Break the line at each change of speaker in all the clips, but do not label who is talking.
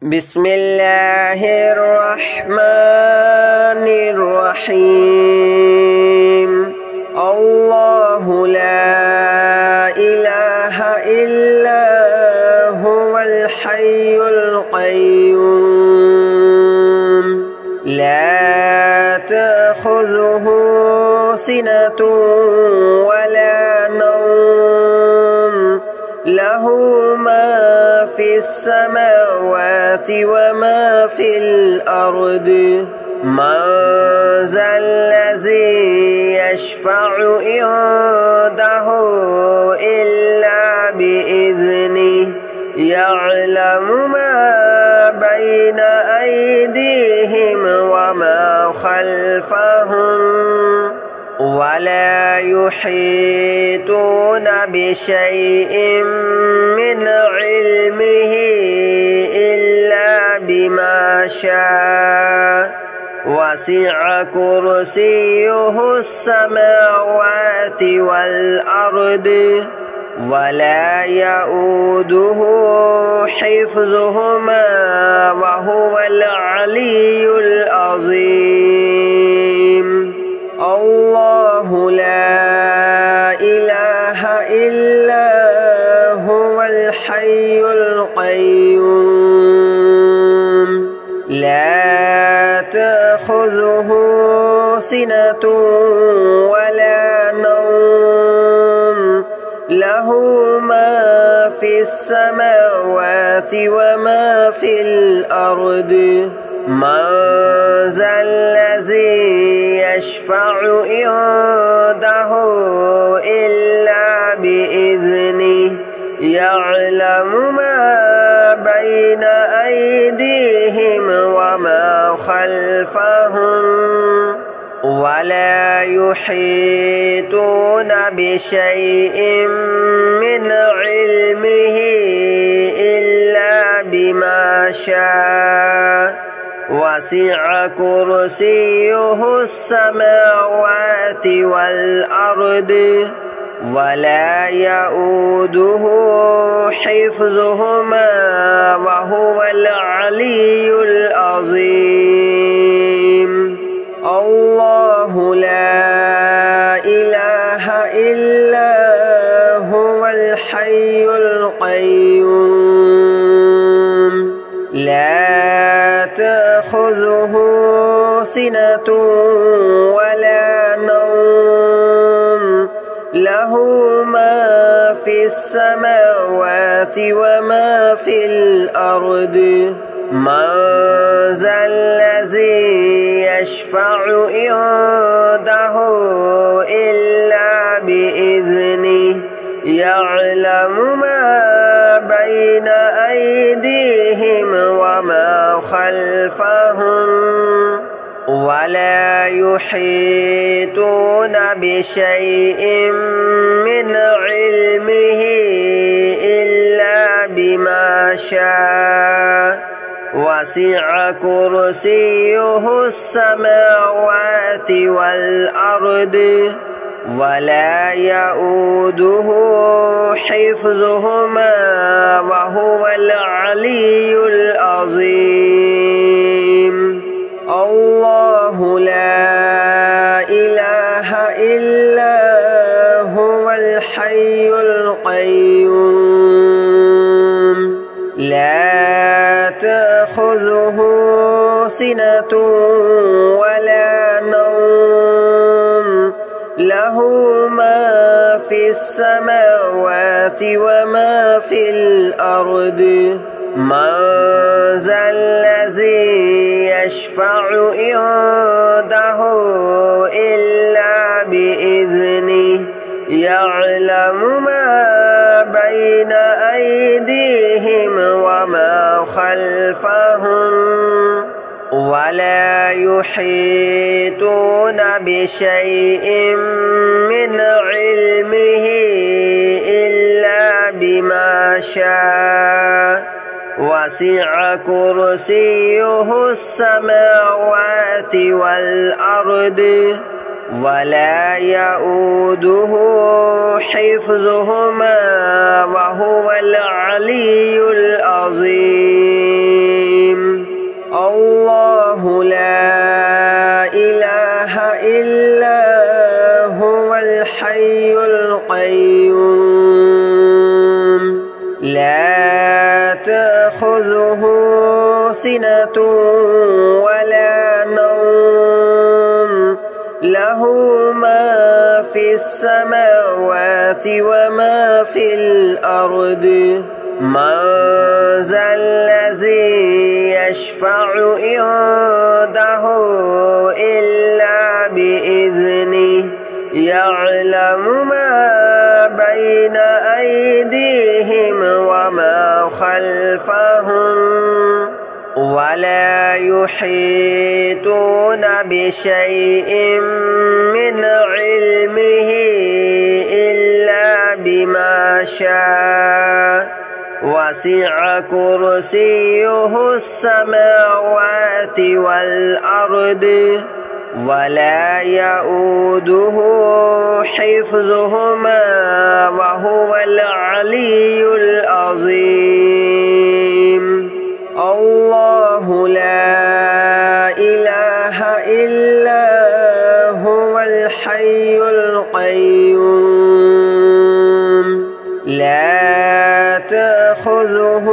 بسم الله الرحمن الرحيم الله لا إله إلا هو الحي القيوم لا تأخذه سنة ولا نوم له ما في السماوات وما في الأرض من ذا الذي يشفع عنده إلا بإذنه يعلم ما بين أيديهم وما خلفهم ولا يحيطون بشيء من علمه إلا بما شاء وسع كرسيه السماوات والأرض ولا يؤوده حفظهما وهو العلي العظيم الله لا إله إلا هو الحي القيوم لا تأخذه سنة ولا نوم له ما في السماوات وما في الأرض من ذا الذي يشفع عنده إلا بإذنه يعلم ما بين أيديهم وما خلفهم ولا يحيطون بشيء من علمه إلا بما شاء وسع كرسيه السماوات والأرض ولا يؤوده حفظهما وهو العلي العظيم الله لا إله إلا هو الحي القيوم لا تأخذه سنة ولا نوم له ما في السماوات وما في الأرض من ذا الذي يشفع عنده إلا بإذنه يعلم ما بين أيديهم وما خلفهم ولا يحيطون بشيء من علمه إلا بما شاء وسع كرسيه السماوات والأرض ولا يؤوده حفظهما وهو العلي العظيم الله لا إله إلا هو الحي القيوم لا تأخذه سنة ولا نوم له ما في السماوات وما في الأرض من ذا الذي يشفع عنده إلا بإذنه يعلم ما بين أيديهم وما خلفهم ولا يحيطون بشيء من علمه إلا بما شاء وسع كرسيه السماوات والأرض ولا يؤوده حفظهما وهو العلي العظيم. تأخذه سنة ولا نوم له ما في السماوات وما في الأرض من ذا الذي يشفع عنده إلا بإذنه يعلم ما بين أيديهم وما خلفهم ولا يحيطون بشيء من علمه إلا بما شاء وسع كرسيه السماوات والأرض ولا يؤوده حفظهما وهو العلي العظيم الله لا إله إلا هو الحي القيوم لا تأخذه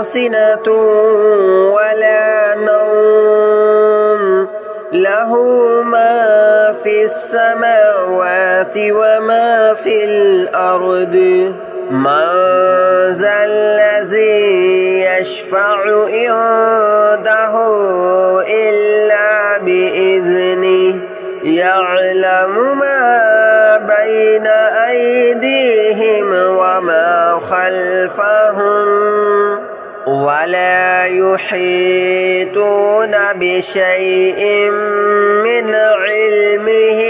سنة ولا نوم له ما في السماوات وما في الأرض من ذا الذي يشفع عنده إلا بإذنه يعلم ما بين أيديهم وما خلفهم ولا يحيطون بشيء من علمه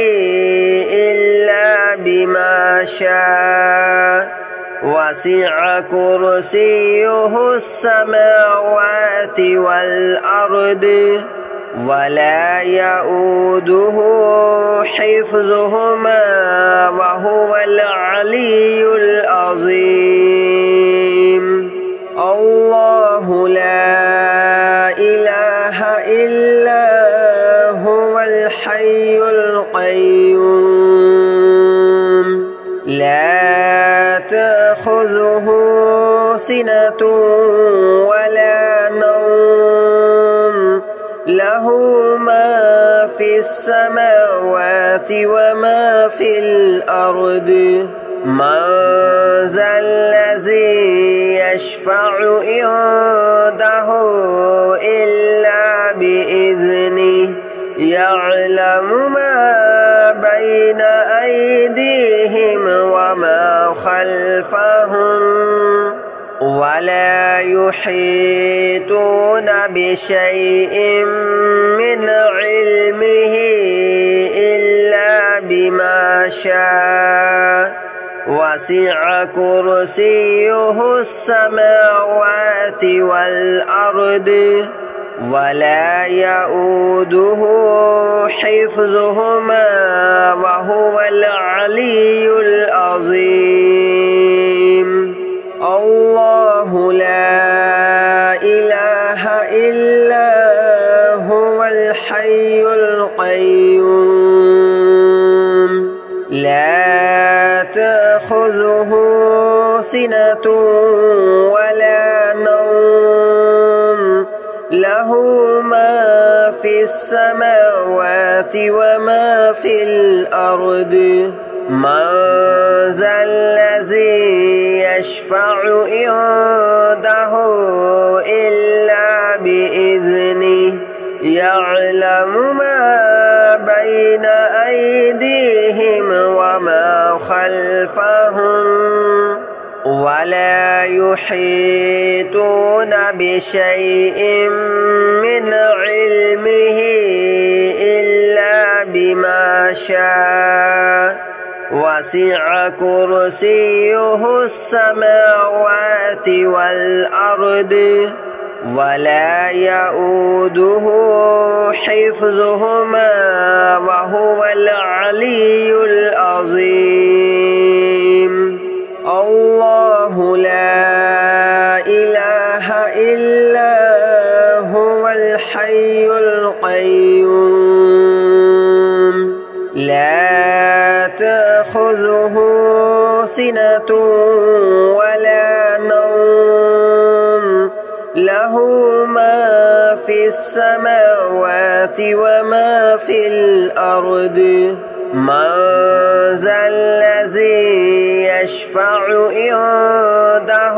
إلا بما شاء وسع كرسيه السماوات والأرض ولا يؤوده حفظهما وهو العلي العظيم الله لا إله إلا هو الحي القيوم لا تأخذه سنة ولا نوم له ما في السماوات وما في الأرض من ذا الذي يشفع عنده إلا بإذنه يعلم ما بين أيديهم وما خلفهم ولا يحيطون بشيء من علمه إلا بما شاء وسع كرسيه السماوات والأرض ولا يؤوده حفظهما وهو العلي العظيم الله لا إله إلا هو الحي القيوم لا تأخذه سنة ولا نوم له ما في السماوات وما في الأرض من ذا الذي يشفع عنده إلا بإذنه يعلم ما بين أيديهم وما خلفهم ولا يحيطون بشيء من علمه إلا بما شاء وسع كرسيه السماوات والأرض ولا يؤوده حفظهما وهو العلي العظيم الله لا إله إلا هو الحي القيوم لا تأخذه سنة ولا نوم له له ما في السماوات وما في الأرض من ذا الذي يشفع عنده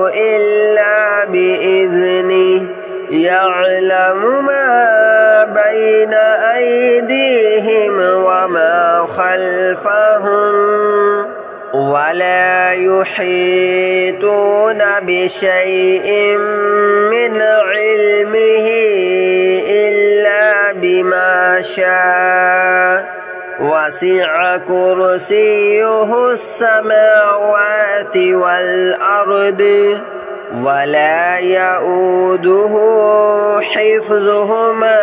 إلا بإذنه يعلم ما بين أيديهم وما خلفهم ولا يحيطون بشيء من علمه إلا بما شاء وسع كرسيه السماوات والأرض ولا يؤوده حفظهما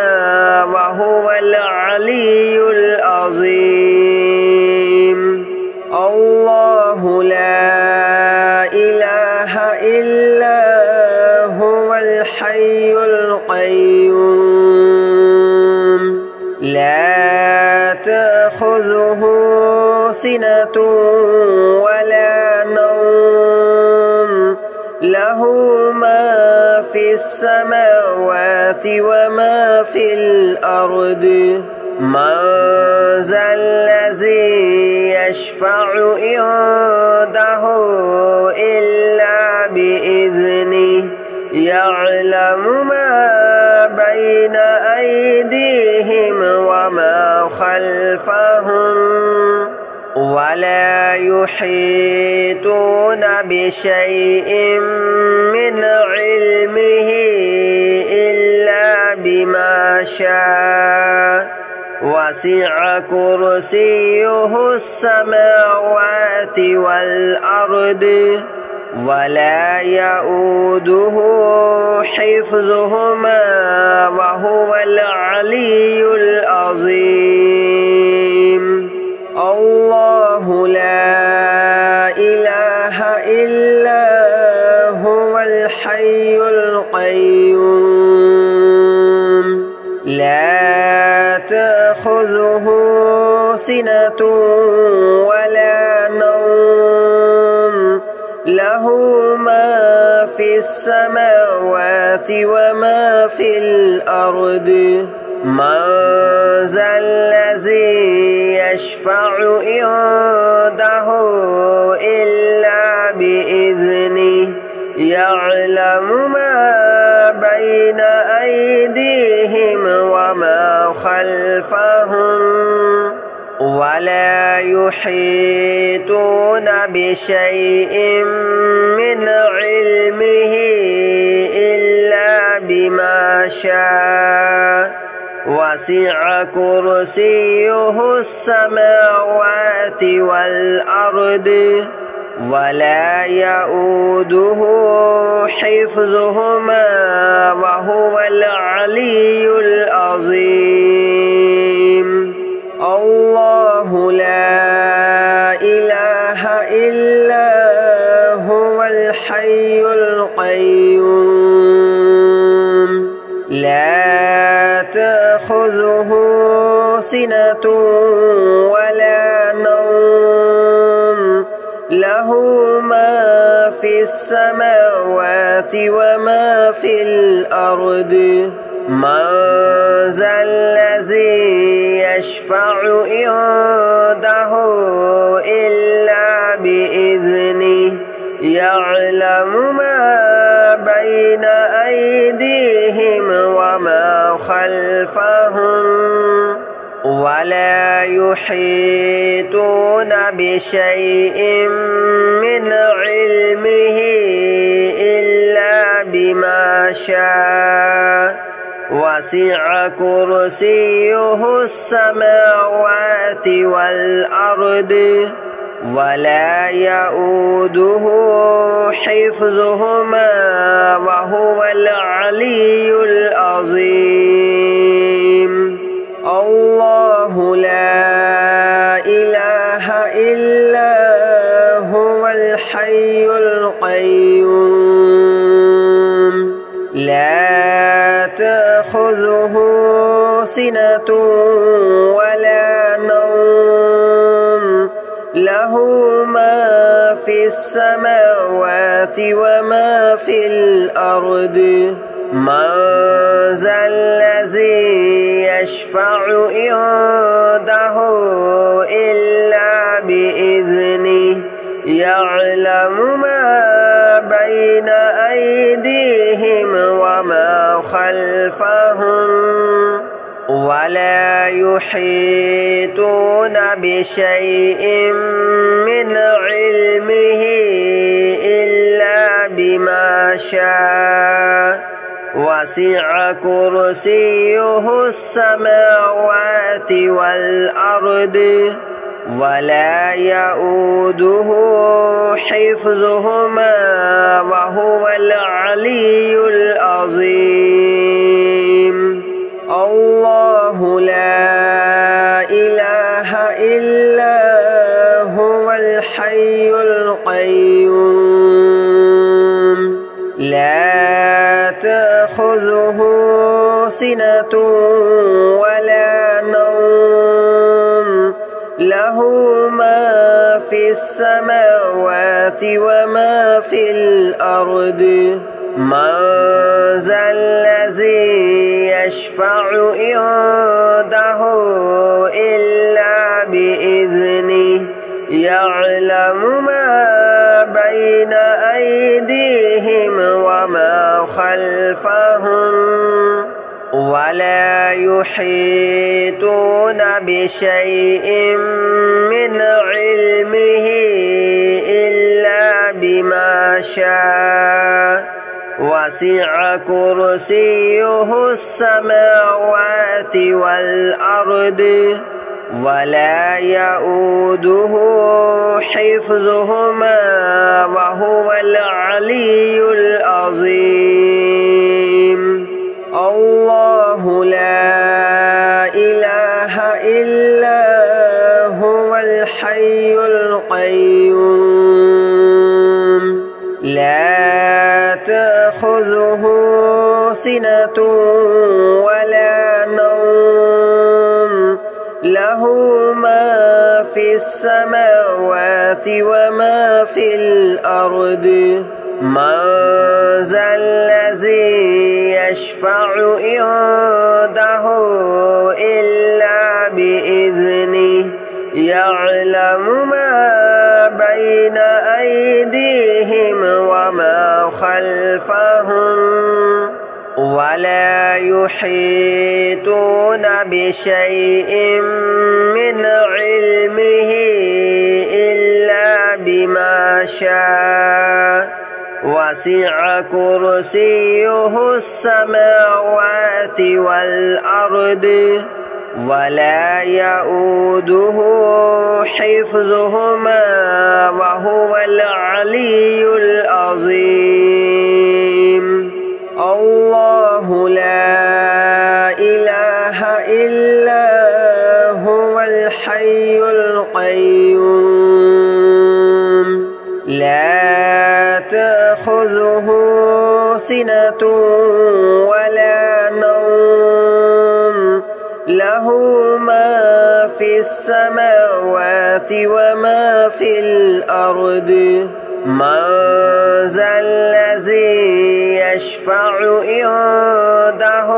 وهو العلي العظيم الله لا إله إلا هو الحي القيوم لا تأخذه سنة ولا نوم له ما في السماوات وما في الأرض من ذا الذي يشفع عنده إلا بإذنه يعلم ما بين أيديهم وما خلفهم ولا يحيطون بشيء من علمه إلا بما شاء وسع كرسيه السماوات والأرض ولا يؤوده حفظهما وهو العلي العظيم الله لا إله إلا هو الحي القيوم لا تأخذه سنة ولا نوم له ما في السماوات وما في الأرض من ذا الذي يشفع عنده إلا بإذنه يعلم ما بين أيديهم وما خلفهم ولا يحيطون بشيء من علمه إلا بما شاء وسع كرسيه السماوات والأرض ولا يؤوده حفظهما وهو العلي العظيم الله لا إله إلا هو الحي القيوم لا تأخذه سنة ولا نوم له ما في السماوات وما في الأرض من ذا الذي يشفع عنده إلا بإذنه يعلم ما بين أيديهم وما خلفهم ولا يحيطون بشيء من علمه إلا بما شاء وسع كرسيه السماوات والأرض ولا يؤوده حفظهما وهو العلي العظيم الله لا إله إلا هو الحي القيوم لا تأخذه سنة ولا نوم له ما في السماوات وما في الأرض من ذا الذي يشفع عنده إلا بإذنه يعلم ما بين أيديهم وما خلفهم ولا يحيطون بشيء من علمه إلا بما شاء وسع كرسيه السماوات والأرض ولا يؤوده حفظهما وهو العلي العظيم الله لا إله إلا هو الحي القيوم لا تأخذه سنة ولا نوم له ما في السماوات وما في الأرض من ذا الذي يشفع عنده إلا بإذنه يعلم ما بين أيديهم وما خلفهم ولا يحيطون بشيء من علمه إلا بما شاء وسع كرسيه السماوات والأرض ولا يؤوده حفظهما وهو العلي العظيم الله لا إله إلا هو الحي القيوم لا تأخذه سنة ولا نوم له ما في السماوات وما في الأرض من ذا الذي يشفع عنده إلا بإذنه يعلم ما بين أيديهم وما خلفهم ولا يحيطون بشيء من علمه إلا بما شاء وسع كرسيه السماوات والأرض ولا يؤوده حفظهما وهو العلي العظيم الله لا إله إلا هو الحي القيوم لا تأخذه سنة ولا نوم له ما في السماوات وما في الأرض من ذا الذي يشفع عنده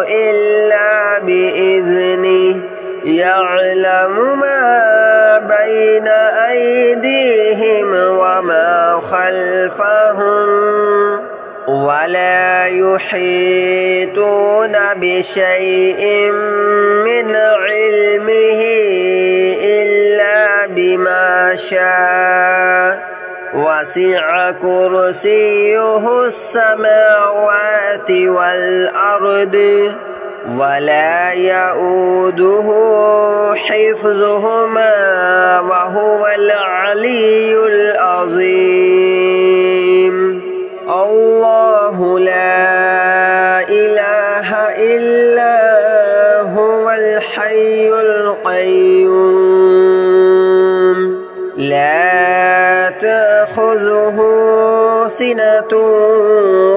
إلا بإذنه يعلم ما بين أيديهم وما خلفهم ولا يحيطون بشيء من علمه إلا بما شاء وسع كرسيه السماوات والأرض ولا يؤوده حفظهما وهو العلي العظيم الله لا إله إلا هو الحي القيوم لا تأخذه سنة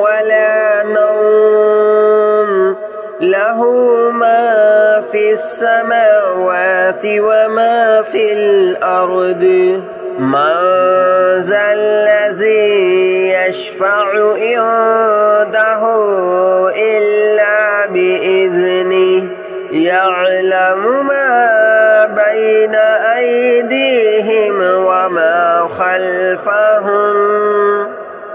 ولا نوم له ما في السماوات وما في الأرض من ذا الذي يشفع عنده إلا بإذنه يعلم ما بين أيديهم وما خلفهم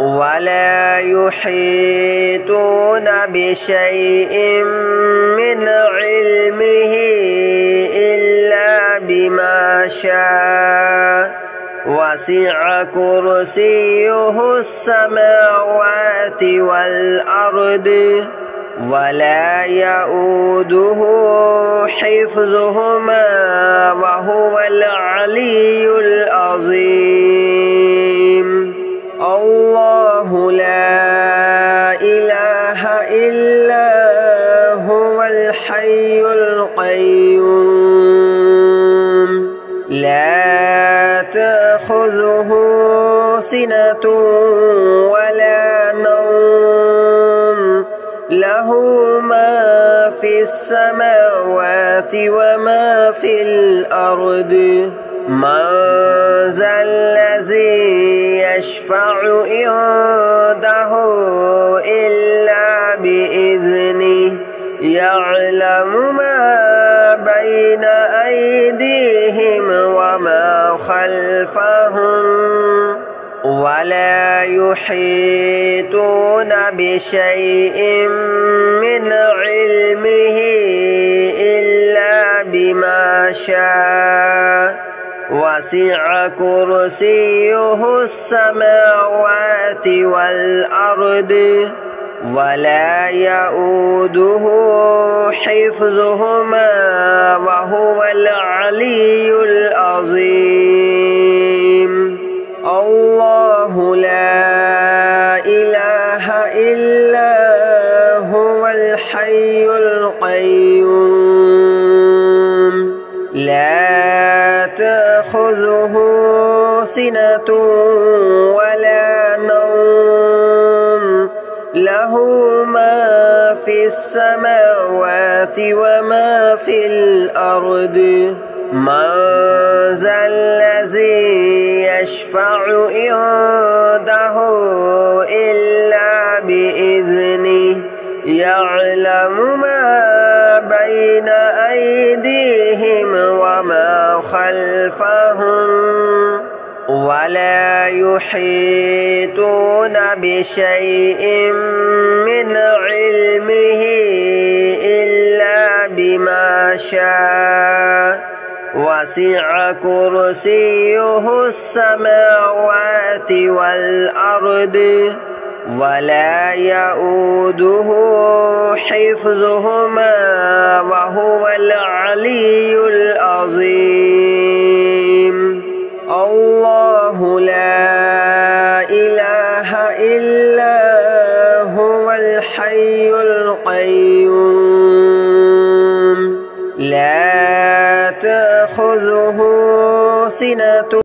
ولا يحيطون بشيء من علمه إلا بما شاء وسع كرسيه السماوات والأرض ولا يؤوده حفظهما وهو العلي العظيم الله لا إله إلا هو الحي القيوم لا تأخذه سنة ولا نوم له ما في السماوات وما في الأرض من ذا الذي يشفع عنده إلا بإذنه يعلم ما بين أيديهم وما خلفهم ولا يحيطون بشيء من علمه إلا بما شاء وسع كرسيه السماوات والأرض ولا يؤوده حفظهما وهو العلي العظيم الله لا إله إلا هو الحي القيوم لا تأخذه سنة ولا نوم له ما في السماوات وما في الأرض من ذا الذي يشفع عنده إلا بإذنه يعلم ما بين أيديهم وما خلفهم ولا يحيطون بشيء من علمه إلا بما شاء وسع كرسيه السماوات والأرض ولا يؤوده حفظهما وهو العلي العظيم الله لا إله إلا هو الحي القيوم لا تأخذه سنة